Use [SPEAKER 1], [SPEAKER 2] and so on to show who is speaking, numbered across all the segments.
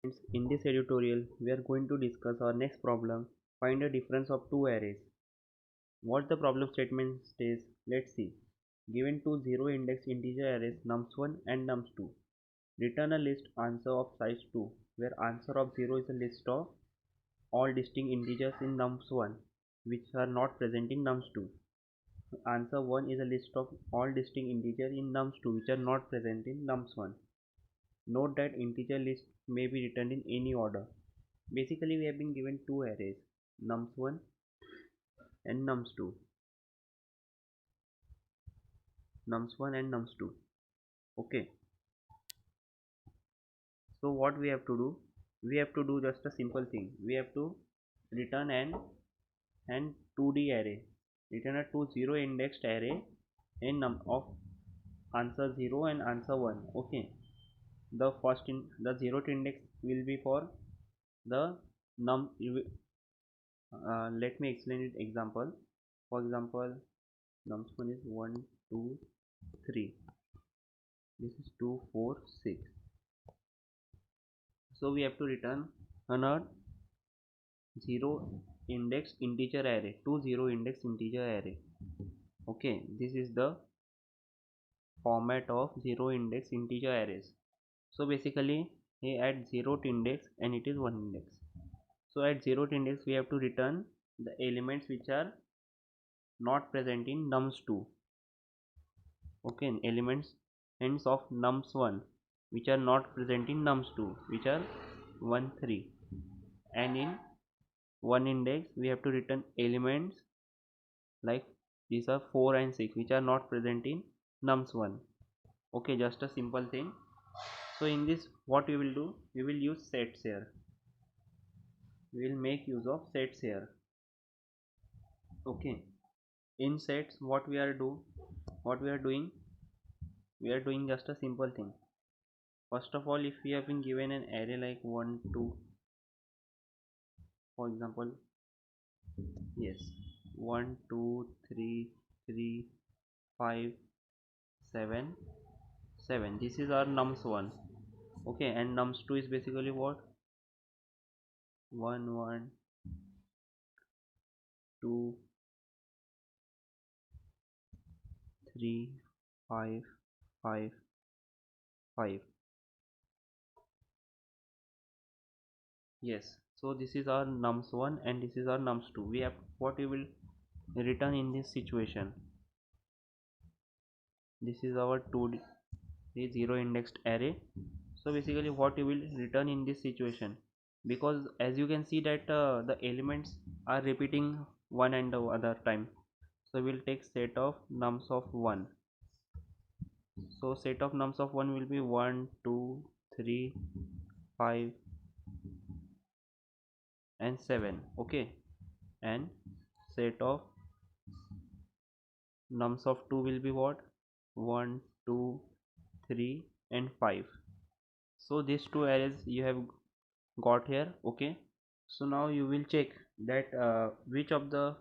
[SPEAKER 1] In this editorial, we are going to discuss our next problem, find the difference of two arrays. What the problem statement says, let's see. Given two zero index integer arrays nums1 and nums2. Return a list answer of size 2, where answer of 0 is a list of all distinct integers in nums1 which are not present in nums2. Answer 1 is a list of all distinct integers in nums2 which are not present in nums1. Note that integer list may be written in any order. Basically, we have been given two arrays, nums1 and nums2. Nums1 and nums2. Okay. So what we have to do? We have to do just a simple thing. We have to return an and 2D array. Return a two zero indexed array in of answer 0 and answer 1. Okay. The first in the 0th index will be for the num. Let me explain it example. For example, nums1 is 1 2 3. This is 2 4 6. So we have to return a 0 index integer array, two zero index integer array. Okay, this is the format of zero index integer arrays. So basically he at 0th index and it is 1 index. So at 0th index we have to return the elements which are not present in nums2. Okay, elements ends of nums1 which are not present in nums2 which are 1 3, and in one index we have to return elements like these are 4 and 6 which are not present in nums1. Okay, just a simple thing. So in this what we will do, we will use sets here. We will make use of sets here. Okay, in sets what we are doing, we are doing just a simple thing. First of all, if we have been given an array like 1 2, for example, yes, 1 2 3 3 5 7 7, this is our nums1. Okay, and nums2 is basically what, 1 1 2 3 5 5 5. Yes, so this is our nums1 and this is our nums2. We have what we will return in this situation. This is our 2D zero indexed array. So basically what you will return in this situation, because as you can see that the elements are repeating one and the other time, so we will take set of nums of 1. So set of nums of 1 will be 1 2 3 5 and 7. Okay, and set of nums of 2 will be what, 1 2 3 and 5. So these two arrays you have got here. Okay, so now you will check that which of the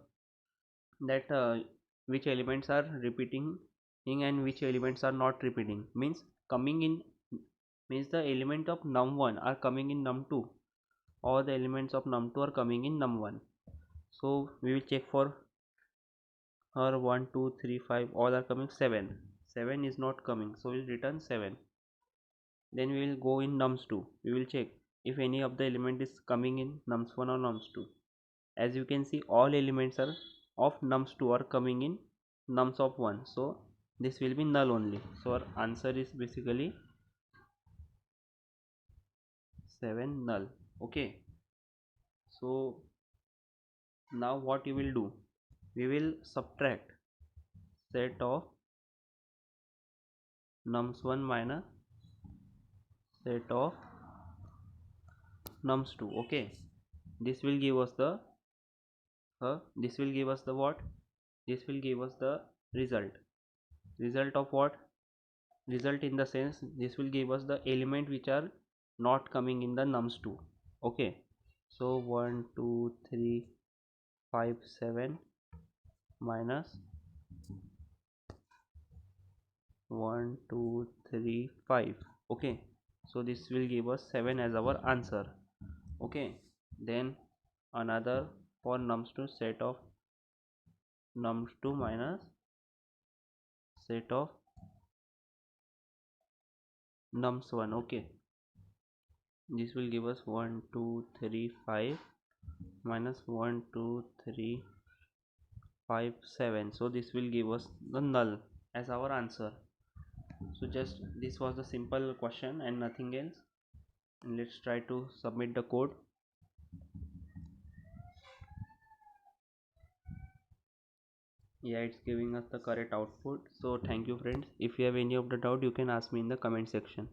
[SPEAKER 1] that which elements are repeating and which elements are not repeating, means coming in, means the element of num1 are coming in num2 or the elements of num2 are coming in num1. So we will check for her 1 2 3 5 all are coming, 7 is not coming, so we'll return 7. Then we will go in nums2, we will check if any of the element is coming in nums1 or nums2. As you can see, all elements are of nums2 are coming in nums of 1, so this will be null only. So our answer is basically 7 null. Okay, so now what you will do, we will subtract set of nums1 minus set of nums2. Okay, this will give us the this will give us the what, this will give us the result of what, result in the sense this will give us the element which are not coming in the nums2. Okay, so 1 2 3 5 7 minus 1 2 3 5. Okay, so this will give us 7 as our answer. Okay, then another for nums2 set of nums2 minus set of nums1. Okay, this will give us 1 2 3 5 minus 1 2 3 5 7, so this will give us the null as our answer. So just this was the simple question and nothing else. And let's try to submit the code. Yeah, it's giving us the correct output. So thank you friends. If you have any of the doubt, you can ask me in the comment section.